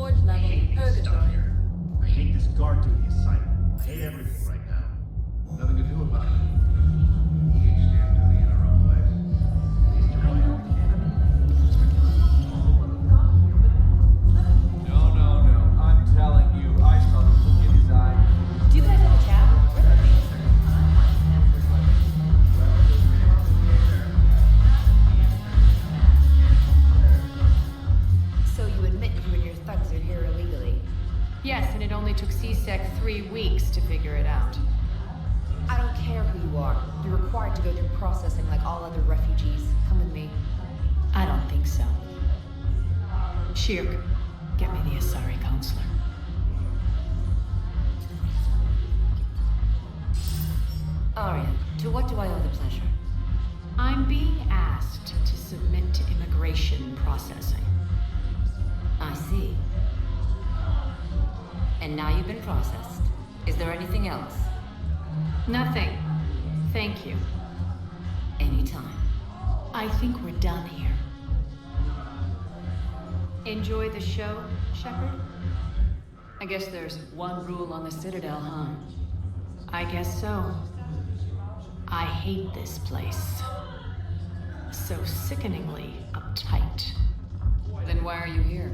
Forge level purgatory. I hate this guard duty assignment. I hate everything right now. Nothing to do about it. Each damn duty in our own ways. At least you're right. No. I'm telling you, I saw the look in his eye. Do you guys have a chat? So you admit you and your thugs are here illegally? Yes, and it only took C-Sec 3 weeks to figure it out. I don't care who you are. You're required to go through processing like all other refugees. Come with me. I don't think so. Shirk, get me the Asari counselor. Arya, to what do I owe the pleasure? I'm being asked to submit to immigration processing. I see. And now you've been processed. Is there anything else? Nothing. Thank you. Anytime. I think we're done here. Enjoy the show, Shepard? I guess there's one rule on the Citadel, huh? I guess so. I hate this place. So sickeningly uptight. Then why are you here?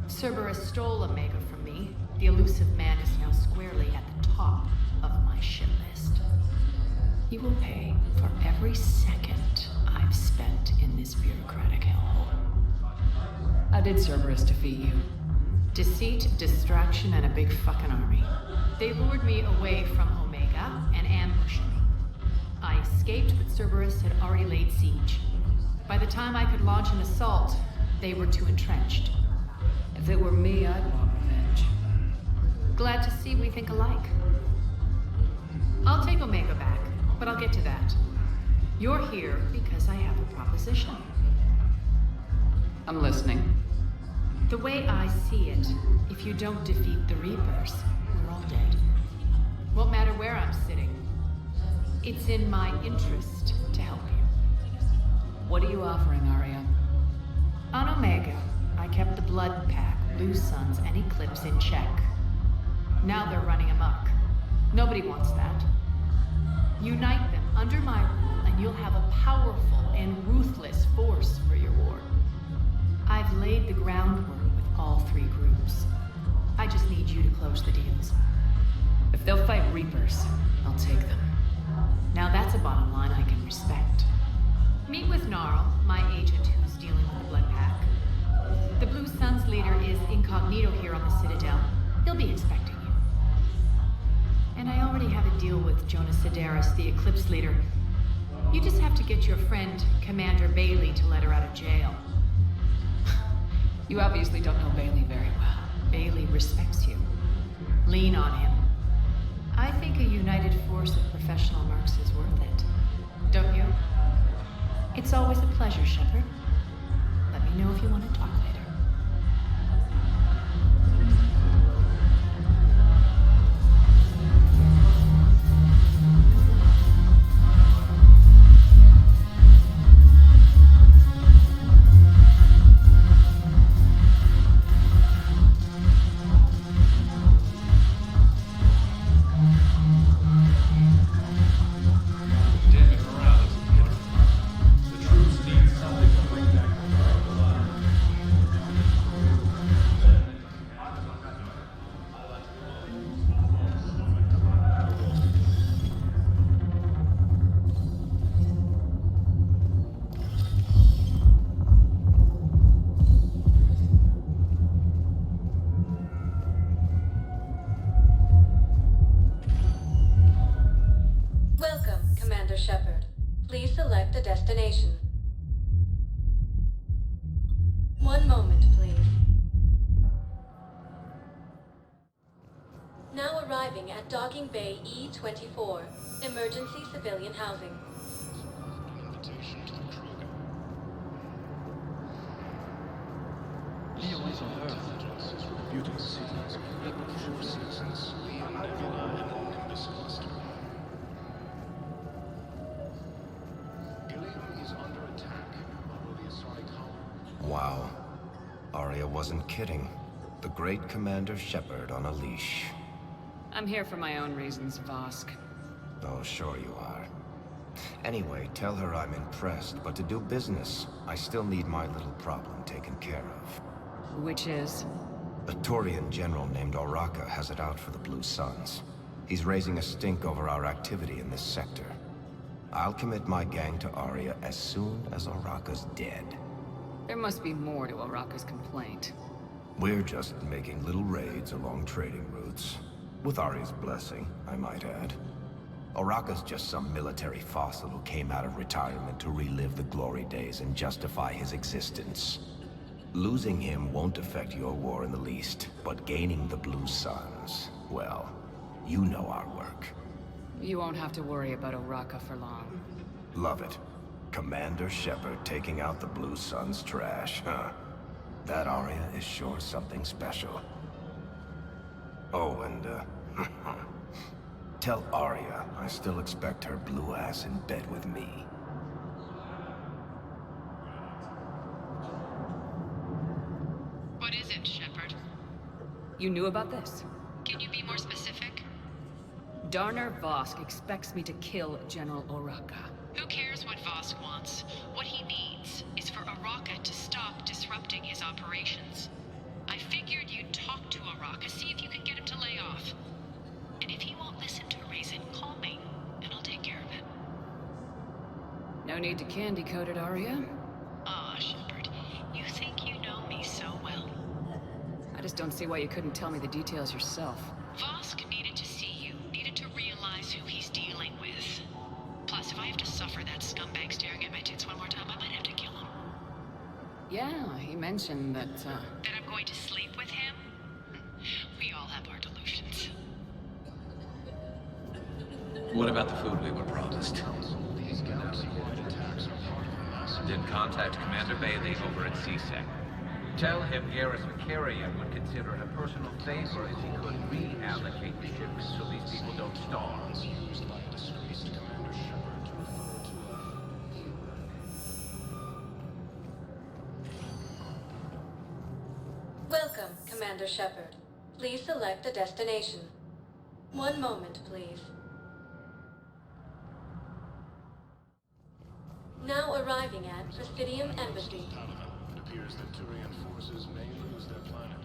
Cerberus stole Omega from me. The elusive man is now squarely at the top of my ship list. He will pay for every second I've spent in this bureaucratic hellhole. How did Cerberus defeat you? Deceit, distraction, and a big fucking army. They lured me away from Omega and ambushed me. I escaped, but Cerberus had already laid siege. By the time I could launch an assault, they were too entrenched. If it were me, I'd want revenge. Glad to see we think alike. I'll take Omega back, but I'll get to that. You're here because I have a proposition. I'm listening. The way I see it, if you don't defeat the Reapers, we're all dead. Won't matter where I'm sitting. It's in my interest to help you. What are you offering, Arya? On Omega, I kept the Blood Pack, Blue Suns, and Eclipse in check. Now they're running amok. Nobody wants that. Unite them under my rule, and you'll have a powerful and ruthless force for your war. I've laid the groundwork with all three groups. I just need you to close the deals. If they'll fight Reapers, I'll take them. Now that's a bottom line I can respect. Meet with Gnarl, my agent who's dealing with the Blood Pack. The Blue Suns leader is incognito here on the Citadel. He'll be expecting you. And I already have a deal with Jonas Sidaris, the Eclipse leader. You just have to get your friend, Commander Bailey, to let her out of jail. You obviously don't know Bailey very well. Bailey respects you. Lean on him. I think a united force of professional mercs is worth it. Don't you? It's always a pleasure, Shepard. Let me know if you want to talk later. Shepard. Please select a destination. One moment, please. Now arriving at Docking Bay E-24, emergency civilian housing. Invitation to the Kruger. Leo is on Earth. Beauty cities, liquid seasons, nebula and Nimbus cluster. Ilium is under attack under the Asari Tower. Wow. Arya wasn't kidding. The great Commander Shepard on a leash. I'm here for my own reasons, Vosk. Oh, sure you are. Anyway, tell her I'm impressed, but to do business, I still need my little problem taken care of. Which is? A Turian general named Oraka has it out for the Blue Suns. He's raising a stink over our activity in this sector. I'll commit my gang to Arya as soon as Oraka's dead. There must be more to Oraka's complaint. We're just making little raids along trading routes. With Arya's blessing, I might add. Oraka's just some military fossil who came out of retirement to relive the glory days and justify his existence. Losing him won't affect your war in the least, but gaining the Blue Suns, well, you know our work. You won't have to worry about Oraka for long. Love it. Commander Shepard taking out the Blue Suns trash, huh? That Arya is sure something special. Oh, and, tell Arya I still expect her blue ass in bed with me. What is it, Shepard? You knew about this? Can you be more specific? Darner Vosk expects me to kill General Oraka. Who cares what Vosk wants? What he needs is for Oraka to stop disrupting his operations. I figured you'd talk to Oraka, see if you can get him to lay off. And if he won't listen to reason, call me, and I'll take care of it. No need to candy coat it, Arya. Ah, Shepard, you think you know me so well. I just don't see why you couldn't tell me the details yourself. Vosk needed to see you, needed to realize who he's dealing with. Plus, if I have to suffer that scumbag staring at my tits one more time, I might have to kill him. Yeah, he mentioned that, That I'm going to sleep with him? We all have our delusions. What about the food we were promised? These galaxy-wide attacks are part of a massive... Then contact Commander Bailey over at CSEC. Tell him Garrus Vicarian would consider it a personal favor if he could reallocate the shipment so these people don't starve. used by a disgraced Commander Shepard to refer to Welcome, Commander Shepard. Please select a destination. One moment, please. Now arriving at Presidium Embassy. It appears that Turian forces may lose their planet.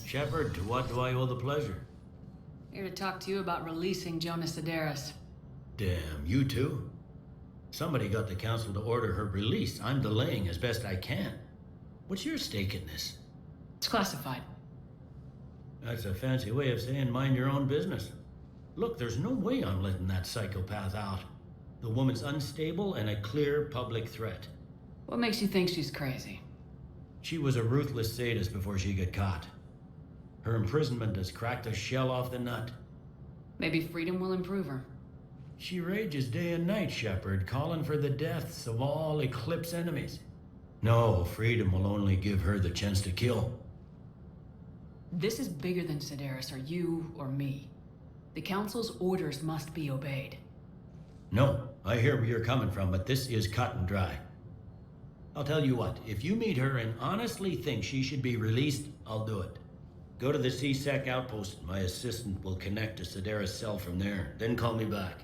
Shepard, to what do I owe the pleasure? here to talk to you about releasing Jonas Sedaris. Damn, you too? Somebody got the council to order her release. I'm delaying as best I can. What's your stake in this? It's classified. That's a fancy way of saying mind your own business. Look, there's no way I'm letting that psychopath out. The woman's unstable and a clear public threat. What makes you think she's crazy? She was a ruthless sadist before she got caught. Her imprisonment has cracked the shell off the nut. Maybe freedom will improve her. She rages day and night, Shepard, calling for the deaths of all Eclipse enemies. No, freedom will only give her the chance to kill. This is bigger than Sedaris or you or me. The Council's orders must be obeyed. No, I hear where you're coming from, but this is cut and dry. I'll tell you what, if you meet her and honestly think she should be released, I'll do it. Go to the CSEC outpost. My assistant will connect to Sedaris' cell from there. Then call me back.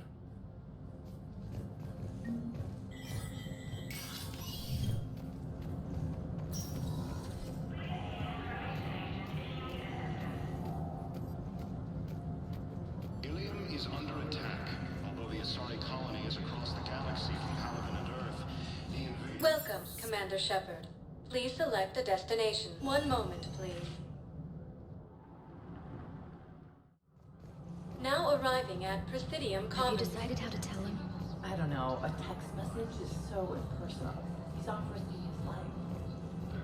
Ilium is under attack. Although the Asari colony is across the galaxy from Paladin and Earth, the invasion... Welcome, Commander Shepard. Please select a destination. One moment, please. Now arriving at Presidium Have you Commons. decided how to tell him? I don't know. A text message is so impersonal. He's not risking his life.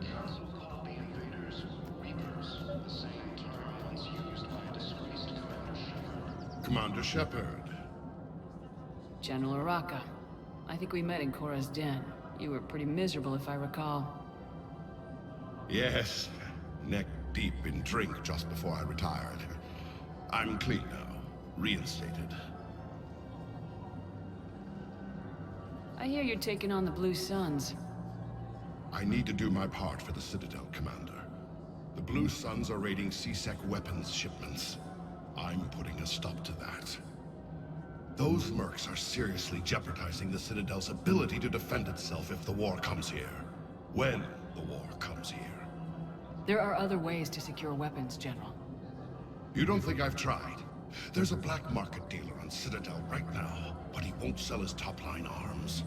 The Council called the invaders Reapers, the same term once used by a disgraced Commander Shepard. Commander Shepard. General Oraka. I think we met in Korra's den. You were pretty miserable, if I recall. Yes, neck deep in drink just before I retired. I'm clean now, reinstated. I hear you're taking on the Blue Suns. I need to do my part for the Citadel, Commander. The Blue Suns are raiding C-Sec weapons shipments. I'm putting a stop to that. Those mercs are seriously jeopardizing the Citadel's ability to defend itself if the war comes here. When the war comes here. There are other ways to secure weapons, General. You don't think I've tried? There's a black market dealer on Citadel right now, but he won't sell his top-line arms.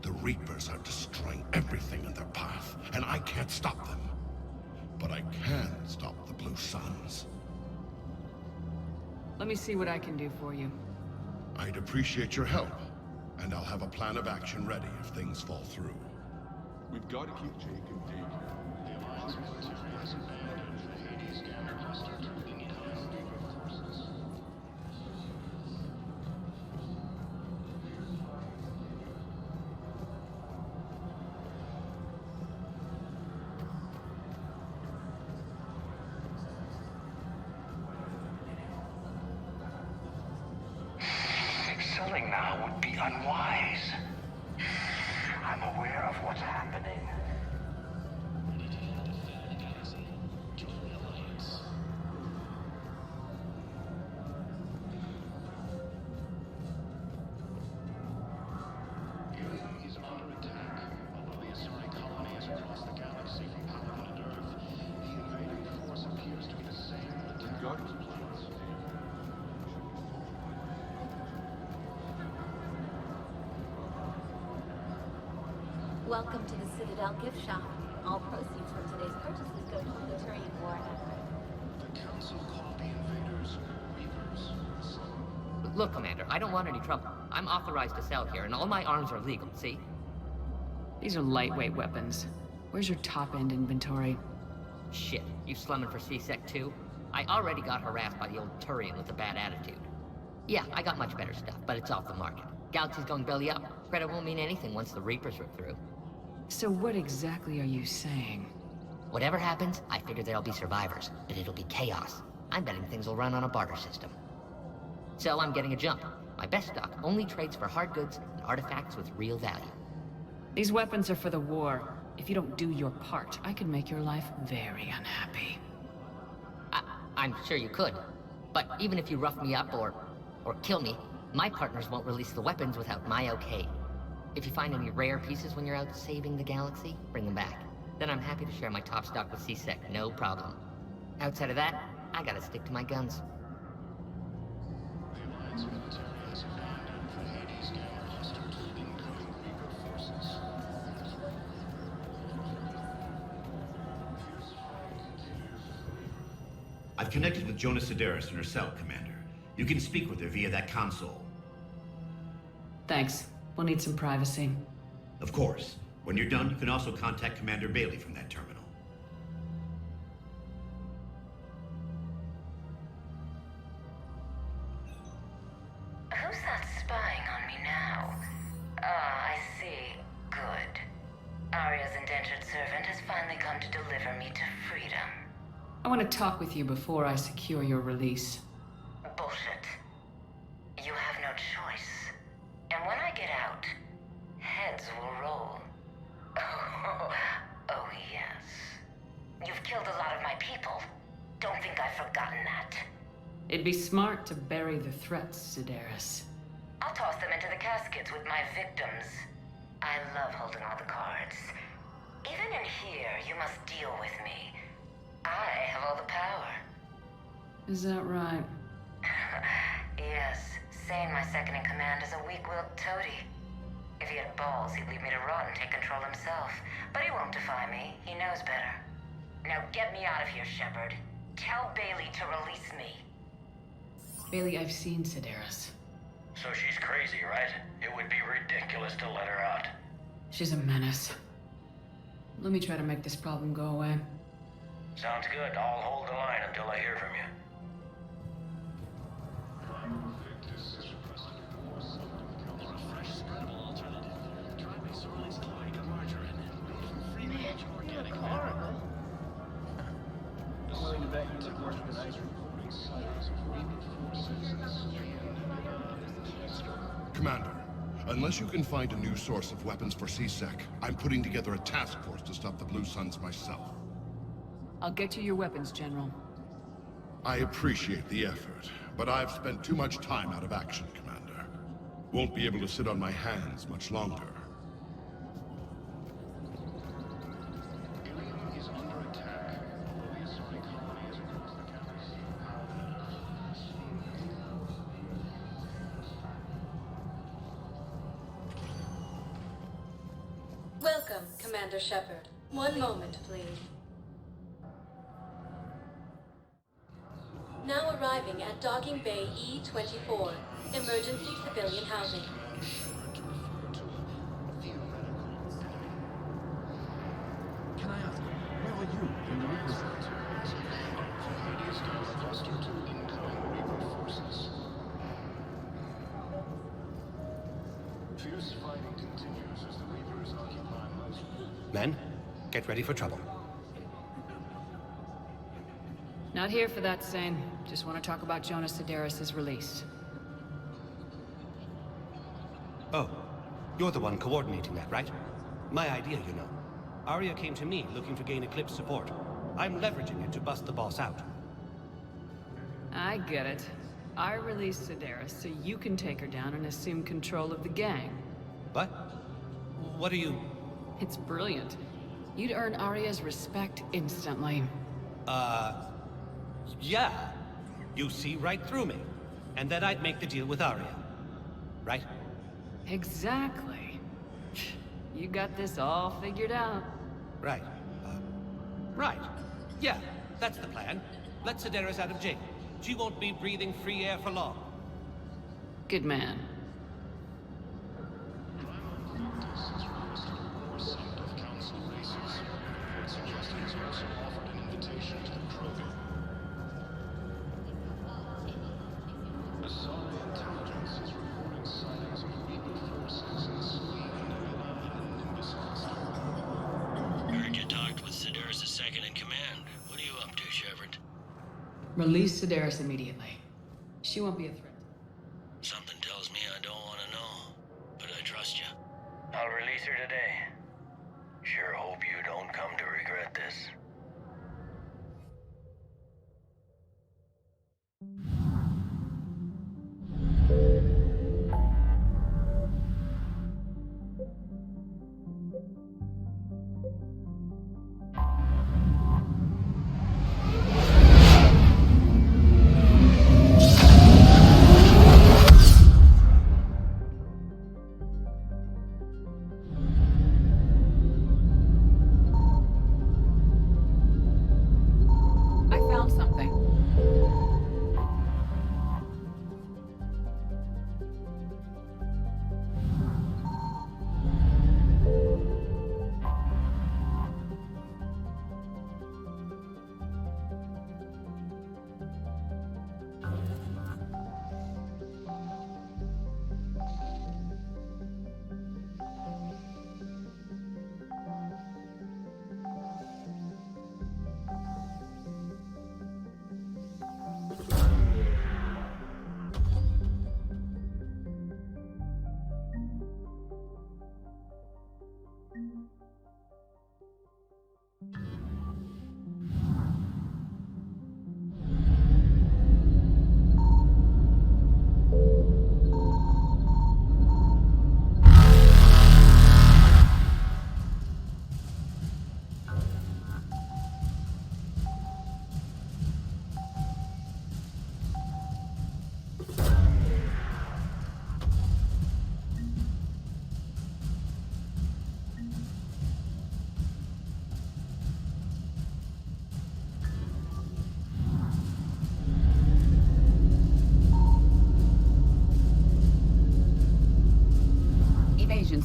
The Reapers are destroying everything in their path, and I can't stop them. But I can stop the Blue Suns. Let me see what I can do for you. I'd appreciate your help, and I'll have a plan of action ready if things fall through. We've got to keep Jake and Dave here. The Alliance military has abandoned the Hades Gamma cluster to lead Alliance Reaper forces. Selling now would be unwise. I'm aware of what's happening. He's under attack. Although the Asari colony is across the galaxy from Paladin and Earth, the invading force appears to be the same attack got his plans. Welcome to the Citadel gift shop. All proceeds from today's purchases go to the Turian war effort. The Council called the invaders Reapers. Look, Commander, I don't want any trouble. I'm authorized to sell here, and all my arms are legal, see? These are lightweight weapons. Where's your top-end inventory? Shit, you slumming for C-Sec too? I already got harassed by the old Turian with a bad attitude. Yeah, I got much better stuff, but it's off the market. Galaxy's going belly up. Credit won't mean anything once the Reapers are through. So what exactly are you saying? Whatever happens, I figure there'll be survivors, but it'll be chaos. I'm betting things will run on a barter system. So I'm getting a jump. My best stock only trades for hard goods and artifacts with real value. These weapons are for the war. If you don't do your part, I could make your life very unhappy. I'm sure you could. But even if you rough me up or kill me, my partners won't release the weapons without my okay. If you find any rare pieces when you're out saving the galaxy, bring them back. Then I'm happy to share my top stock with C-Sec, no problem. Outside of that, I gotta stick to my guns. The Alliance military has abandoned the Hades Gamma cluster to incoming Reaper forces. I've connected with Jonas Sedaris in her cell, Commander. You can speak with her via that console. Thanks. We'll need some privacy. Of course. When you're done, you can also contact Commander Bailey from that terminal. Who's that spying on me now? Ah, I see. Good. Arya's indentured servant has finally come to deliver me to freedom. I want to talk with you before I secure your release. Bullshit. You have no choice. And when I get out, heads will roll. Oh, yes. You've killed a lot of my people. Don't think I've forgotten that. It'd be smart to bury the threats, Sedaris. I'll toss them into the caskets with my victims. I love holding all the cards. Even in here, you must deal with me. I have all the power. Is that right? Yes. Sane, my second-in-command, is a weak-willed toady. If he had balls, he'd leave me to rot and take control himself. But he won't defy me. He knows better. Now get me out of here, Shepard. Tell Bailey to release me. Bailey, I've seen Sedaris. So she's crazy, right? It would be ridiculous to let her out. She's a menace. Let me try to make this problem go away. Sounds good. I'll hold the line until I hear from you. Commander, Unless you can find a new source of weapons for C-Sec, I'm putting together a task force to stop the Blue Suns myself. I'll get you your weapons, General. I appreciate the effort, but I've spent too much time out of action, Commander. Won't be able to sit on my hands much longer. Ilium is under attack, although the assorting colony is across the galaxy. Welcome, Commander Shepard. One moment, please. Now arriving at Docking Bay E-24, emergency civilian housing. Can I ask, where were you when the Reapers left? Radius got cluster to incoming Reaper forces. Fierce fighting continues as the Reapers occupy most. Men, get ready for trouble. Not here for that, Sane. Just want to talk about Jonas Sedaris' release. Oh, you're the one coordinating that, right? My idea, you know. Arya came to me looking to gain Eclipse support. I'm leveraging it to bust the boss out. I get it. I released Sedaris so you can take her down and assume control of the gang. What? What are you... It's brilliant. You'd earn Arya's respect instantly. Yeah. You see right through me. And then I'd make the deal with Arya. Right? Exactly. You got this all figured out. Right. Right. Yeah, that's the plan. Let Sedaris out of jail. She won't be breathing free air for long. Good man. Release Sedaris immediately. She won't be a threat. Something tells me I don't want to know, but I trust you. I'll release her today. Sure hope you don't come to regret this.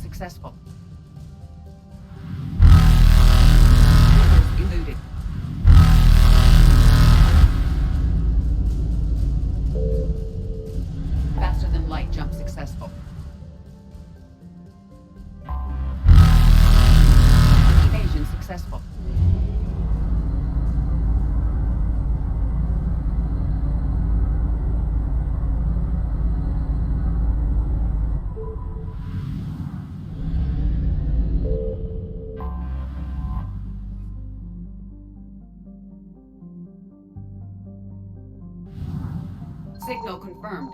Successful. Eluded. Faster than light jump successful. Evasion successful. Signal confirmed.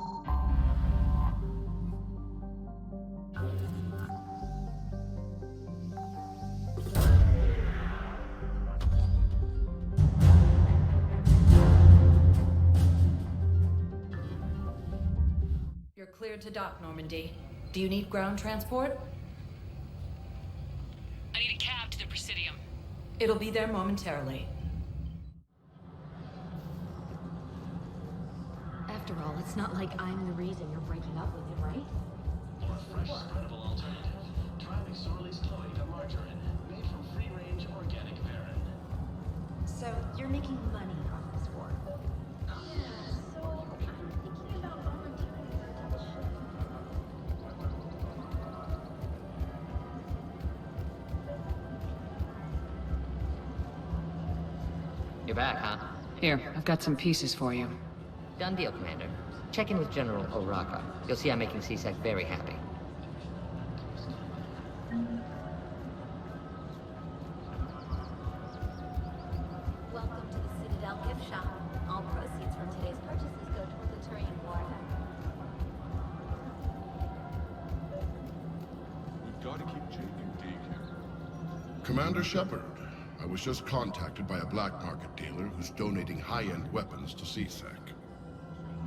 You're cleared to dock, Normandy. Do you need ground transport? I need a cab to the Presidium. It'll be there momentarily. After all, it's not like I'm the reason you're breaking up with him, right? For a fresh, spreadable alternative, try McSorley's Toy margarine, made from free-range organic varin. So, you're making money off this war? Yeah, so I'm thinking about volunteering for a ship. You're back, huh? Here, I've got some pieces for you. Done deal, Commander. Check in with General Oraka. You'll see I'm making CSEC very happy. Welcome to the Citadel gift shop. All proceeds from today's purchases go toward the Turian war effort. We've got to keep changing daycare. Commander Shepard, I was just contacted by a black market dealer who's donating high-end weapons to CSEC.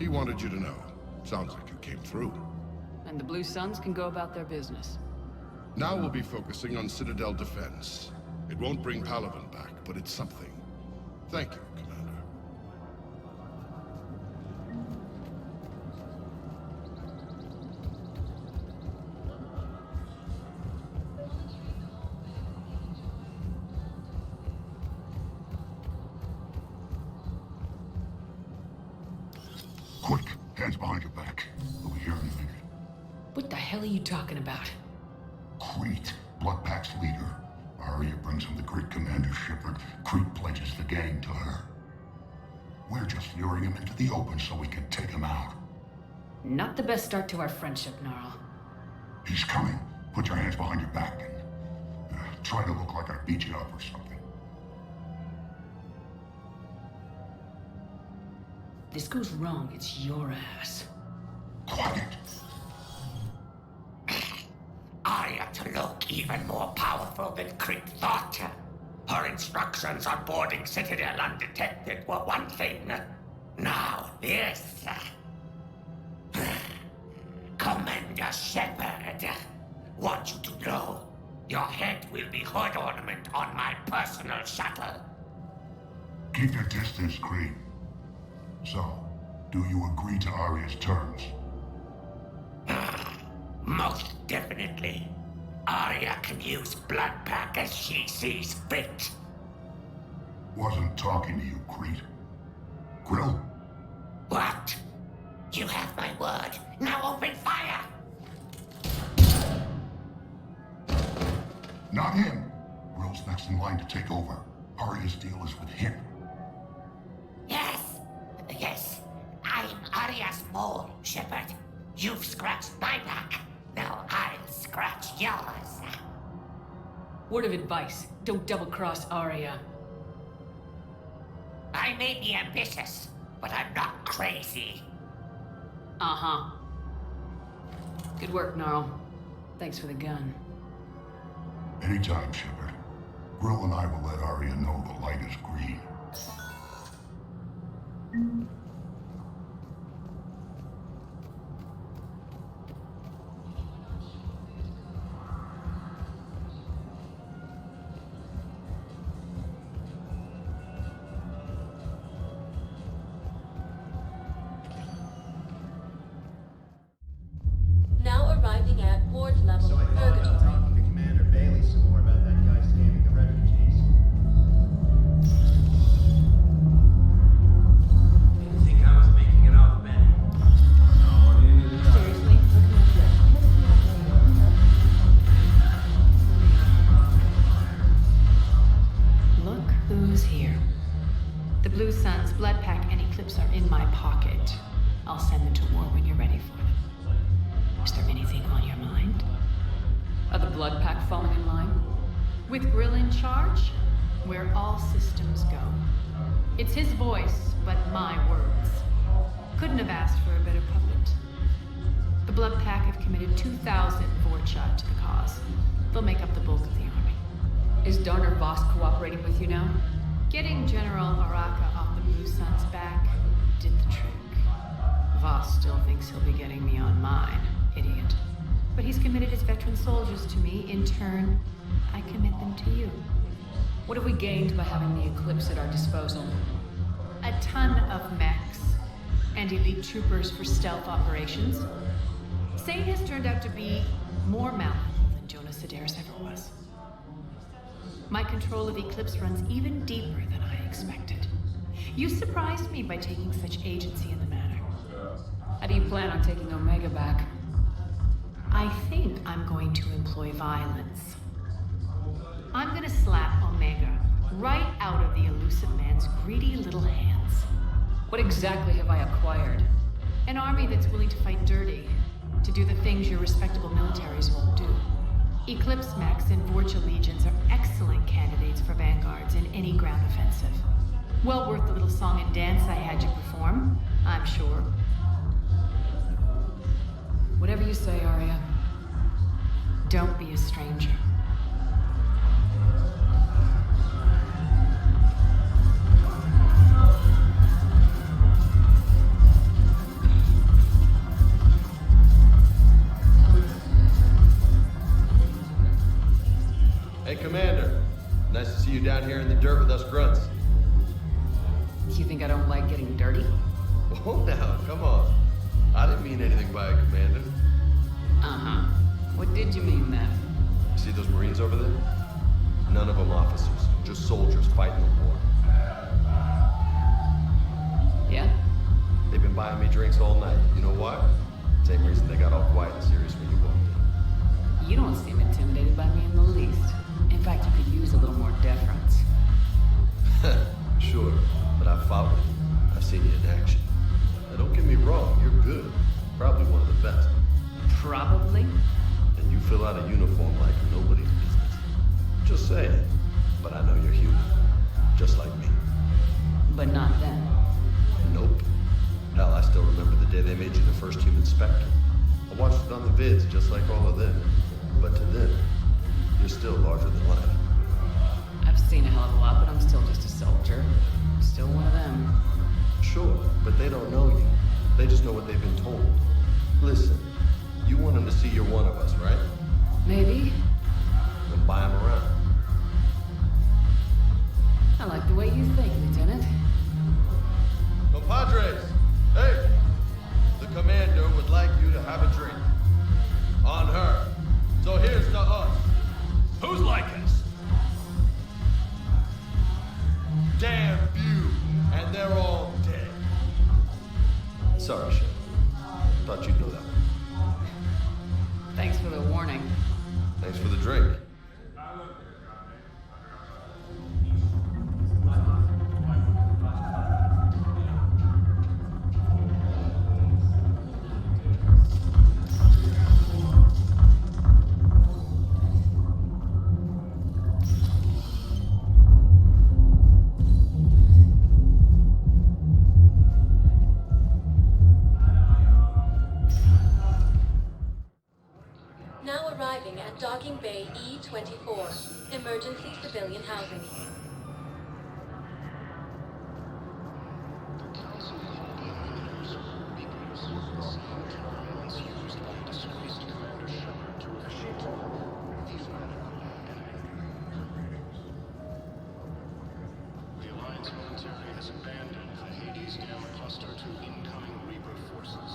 He wanted you to know. Sounds like you came through. And the Blue Suns can go about their business. Now we'll be focusing on Citadel defense. It won't bring Palaven back, but it's something. Thank you, Commander. Quick, hands behind your back. Do we hear anything? What the hell are you talking about? Crete, Bloodpack's leader. Arya brings him the great Commander Shepard. Crete pledges the gang to her. We're just luring him into the open so we can take him out. Not the best start to our friendship, Gnarl. He's coming. Put your hands behind your back and try to look like I beat you up or something. If this goes wrong, it's your ass. Quiet. Arya to look even more powerful than Crete thought. Her instructions on boarding Citadel undetected were one thing. Now this. Commander Shepard, want you to know, your head will be hood ornament on my personal shuttle. Keep your distance, Crete. So, do you agree to Arya's terms? Most definitely. Arya can use Bloodpack as she sees fit. Wasn't talking to you, Crete. Grill? What? You have my word. Now open fire! Not him. Grill's next in line to take over. Arya's deal is with him. Yes. I'm Arya's mole, Shepard. You've scratched my back. Now I'll scratch yours. Word of advice, don't double-cross Arya. I may be ambitious, but I'm not crazy. Uh-huh. Good work, Gnarl. Thanks for the gun. Anytime, Shepard. Grill and I will let Arya know the light is green. Now arriving at ward level. So I thought about talking to Commander Bailey some more about that guy scamming the refugees. Didn't think I was making it off, Benny. Seriously? Look who's here. The Blue Suns, Bloodpack, and Eclipse are in my pocket. I'll send them to war when you're ready for them. Is there anything on your mind? Are the Bloodpack falling in line? With Grill in charge, where all systems go. It's his voice, but my words. Couldn't have asked for a better puppet. The Blood Pack have committed 2,000 Vorcha to the cause. They'll make up the bulk of the army. Is Darner Voss cooperating with you now? Getting General Araka off the Blue Sun's back did the trick. Voss still thinks he'll be getting me on mine, idiot. But he's committed his veteran soldiers to me. In turn, I commit them to you. What have we gained by having the Eclipse at our disposal? A ton of mechs and elite troopers for stealth operations. Sane has turned out to be more malleable than Jonas Sedaris ever was. My control of Eclipse runs even deeper than I expected. You surprised me by taking such agency in the matter. How do you plan on taking Omega back? I think I'm going to employ violence. I'm gonna slap Omega right out of the elusive man's greedy little hands. What exactly have I acquired? An army that's willing to fight dirty, to do the things your respectable militaries won't do. Eclipse mechs and Vorcha legions are excellent candidates for vanguards in any ground offensive. Well worth the little song and dance I had you perform, I'm sure. Whatever you say, Arya. Don't be a stranger. Hey, Commander. Nice to see you down here in the dirt with us grunts. You think I don't like getting dirty? Oh, now, come on. I didn't mean anything by it, Commander. Uh-huh. What did you mean then? See those Marines over there? None of them officers, just soldiers fighting the war. Yeah? They've been buying me drinks all night. You know why? Same reason they got all quiet and serious when you walked in. You don't seem intimidated by me in the least. In fact, you could use a little more deference. Sure, but I've fought with you. I've seen you in action. Now, don't get me wrong, you're good. Probably one of the best. Probably? And you fill out a uniform like nobody's business. Just saying. But I know you're human. Just like me. But not then. Nope. Hell, I still remember the day they made you the first human Spectre. I watched it on the vids, just like all of them. But to them, you're still larger than life. I've seen a hell of a lot, but I'm still just a soldier. Still one of them. Sure, but they don't know you. They just know what they've been told. Listen, you want them to see you're one of us, right? Maybe. Then buy them around. I like the way you think, Lieutenant. Compadres! Hey! The commander would like you to have a drink. On her. So here's to us. Who's like us? Damn few, and they're all dead. Sorry, Shepard. Thought you'd know that one. Thanks for the warning. Thanks for the drink. Now arriving at Docking Bay E-24, emergency civilian housing. Once used by disgraced Commander Shepard to initiate these men are unnamed enemy. The Alliance military has abandoned the Hades Gamma cluster to incoming Reaper forces.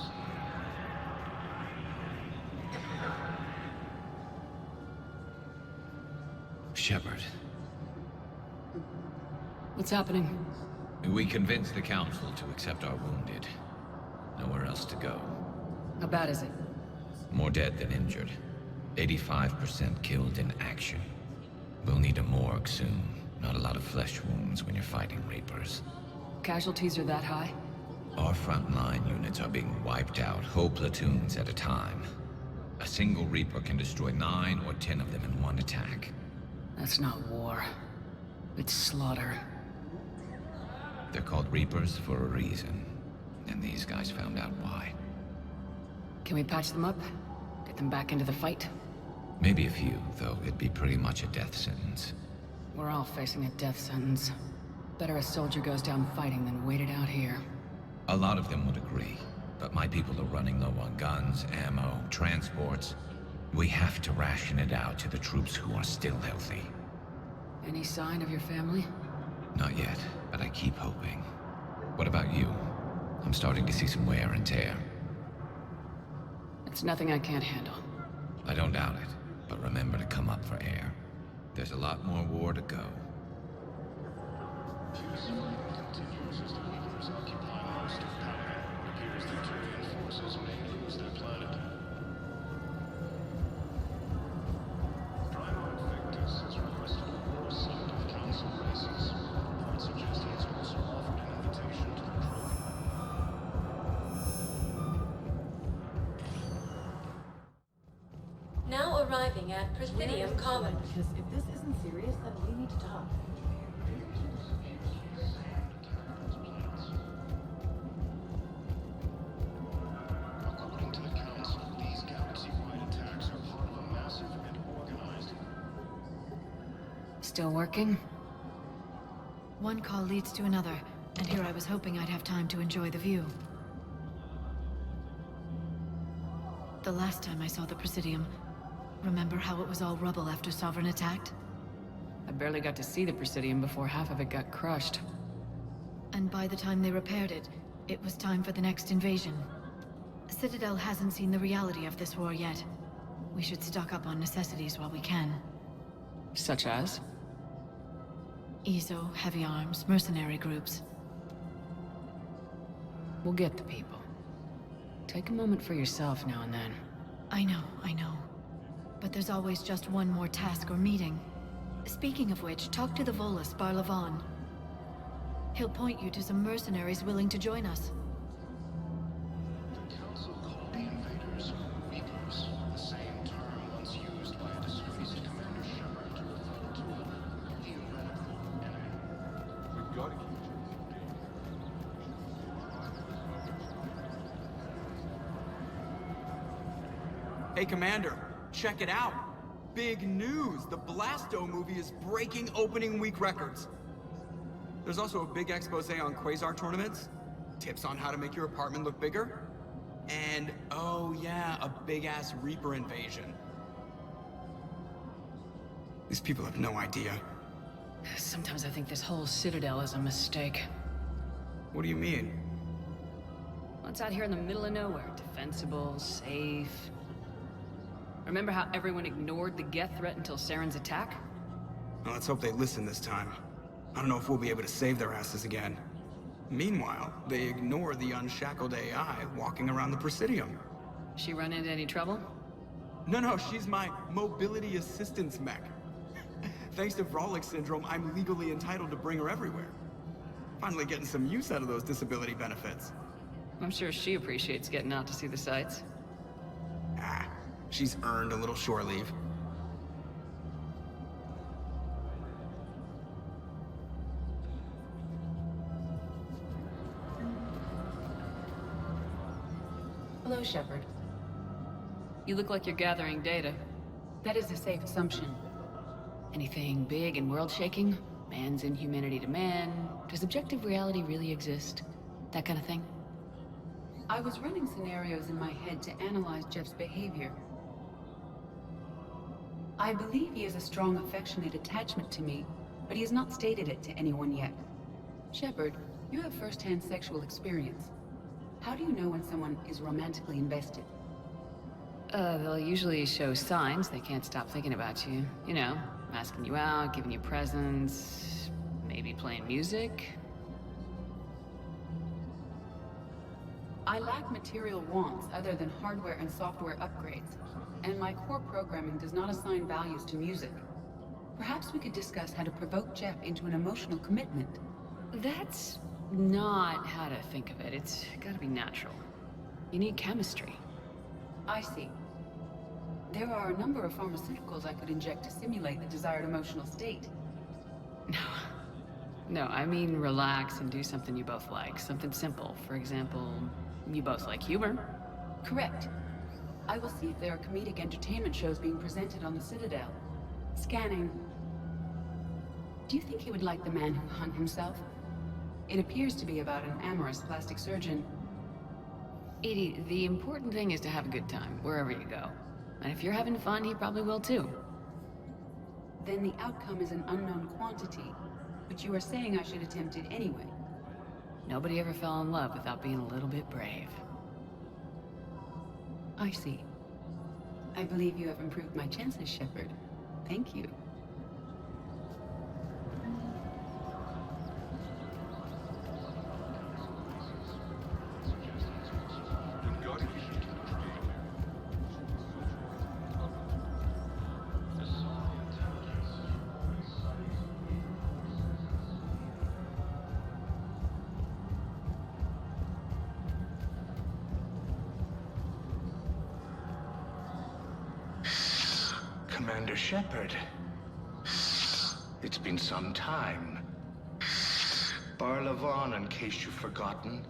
Shepard. What's happening? We convinced the Council to accept our wounded. Nowhere else to go. How bad is it? More dead than injured. 85% killed in action. We'll need a morgue soon. Not a lot of flesh wounds when you're fighting Reapers. Casualties are that high? Our frontline units are being wiped out, whole platoons at a time. A single Reaper can destroy 9 or 10 of them in one attack. That's not war. It's slaughter. They're called Reapers for a reason. And these guys found out why. Can we patch them up? Get them back into the fight? Maybe a few, though it'd be pretty much a death sentence. We're all facing a death sentence. Better a soldier goes down fighting than wait it out here. A lot of them would agree, but my people are running low on guns, ammo, transports. We have to ration it out to the troops who are still healthy. Any sign of your family? Not yet, but I keep hoping. What about you? I'm starting to see some wear and tear. It's nothing I can't handle. I don't doubt it, but remember to come up for air. There's a lot more war to go. Continues as the Weavers occupy most of Paladin. It appears that Turian forces may lose their planet. Primarch Victus has requested a war summit of council races. It suggests he has also offered an invitation to the crew. Now arriving at Presidium Commons. Because if this isn't serious, then we need to talk. According to the Council, these galaxy-wide attacks are part of a massive and organized... Still working? One call leads to another, and here I was hoping I'd have time to enjoy the view. The last time I saw the Presidium, remember how it was all rubble after Sovereign attacked? I barely got to see the Presidium before half of it got crushed. And by the time they repaired it, it was time for the next invasion. Citadel hasn't seen the reality of this war yet. We should stock up on necessities while we can. Such as? ESO, heavy arms, mercenary groups. We'll get the people. Take a moment for yourself now and then. I know. But there's always just one more task or meeting. Speaking of which, talk to the Volus, Barlavan. He'll point you to some mercenaries willing to join us. The Council called the invaders Weepers, the same term once used by a disgraced Commander Shepard to refer to a theoretical enemy. We gotta keep Hey, Commander, check it out. Big news! The Blasto movie is breaking opening week records. There's also a big expose on Quasar tournaments, tips on how to make your apartment look bigger, and, oh yeah, a big-ass Reaper invasion. These people have no idea. Sometimes I think this whole Citadel is a mistake. What do you mean? Well, it's out here in the middle of nowhere. Defensible, safe. Remember how everyone ignored the Geth threat until Saren's attack? Well, let's hope they listen this time. I don't know if we'll be able to save their asses again. Meanwhile, they ignore the unshackled AI walking around the Presidium. She run into any trouble? No, she's my mobility assistance mech. Thanks to Vrolic syndrome, I'm legally entitled to bring her everywhere. Finally getting some use out of those disability benefits. I'm sure she appreciates getting out to see the sights. She's earned a little shore leave. Hello, Shepard. You look like you're gathering data. That is a safe assumption. Anything big and world-shaking? Man's inhumanity to man? Does objective reality really exist? That kind of thing? I was running scenarios in my head to analyze Jeff's behavior. I believe he has a strong affectionate attachment to me, but he has not stated it to anyone yet. Shepard, you have first-hand sexual experience. How do you know when someone is romantically invested? They'll usually show signs they can't stop thinking about you. You know, asking you out, giving you presents, maybe playing music. I lack material wants other than hardware and software upgrades, and my core programming does not assign values to music. Perhaps we could discuss how to provoke Jeff into an emotional commitment. That's not how to think of it. It's gotta be natural. You need chemistry. I see. There are a number of pharmaceuticals I could inject to simulate the desired emotional state. No, I mean relax and do something you both like. Something simple. For example, you both like humor. Correct. I will see if there are comedic entertainment shows being presented on the Citadel. Scanning. Do you think he would like The Man Who Hung Himself? It appears to be about an amorous plastic surgeon. Edie, the important thing is to have a good time, wherever you go. And if you're having fun, he probably will too. Then the outcome is an unknown quantity. But you are saying I should attempt it anyway. Nobody ever fell in love without being a little bit brave. I see. I believe you have improved my chances, Shepard. Thank you. Commander Shepard. It's been some time. Barlavon, in case you've forgotten.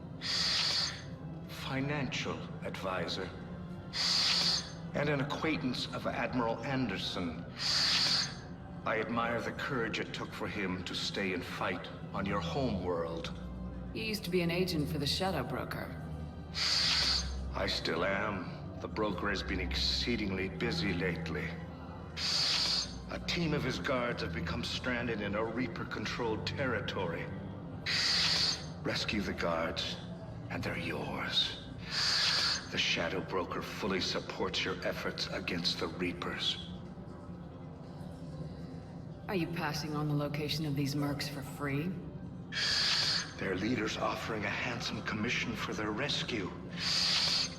Financial advisor. And an acquaintance of Admiral Anderson. I admire the courage it took for him to stay and fight on your home world. You used to be an agent for the Shadow Broker. I still am. The broker has been exceedingly busy lately. A team of his guards have become stranded in a Reaper-controlled territory. Rescue the guards, and they're yours. The Shadow Broker fully supports your efforts against the Reapers. Are you passing on the location of these mercs for free? Their leader's offering a handsome commission for their rescue.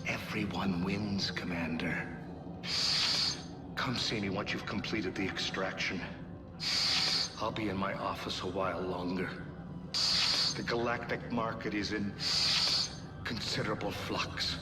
Everyone wins, Commander. Come see me once you've completed the extraction. I'll be in my office a while longer. The galactic market is in considerable flux.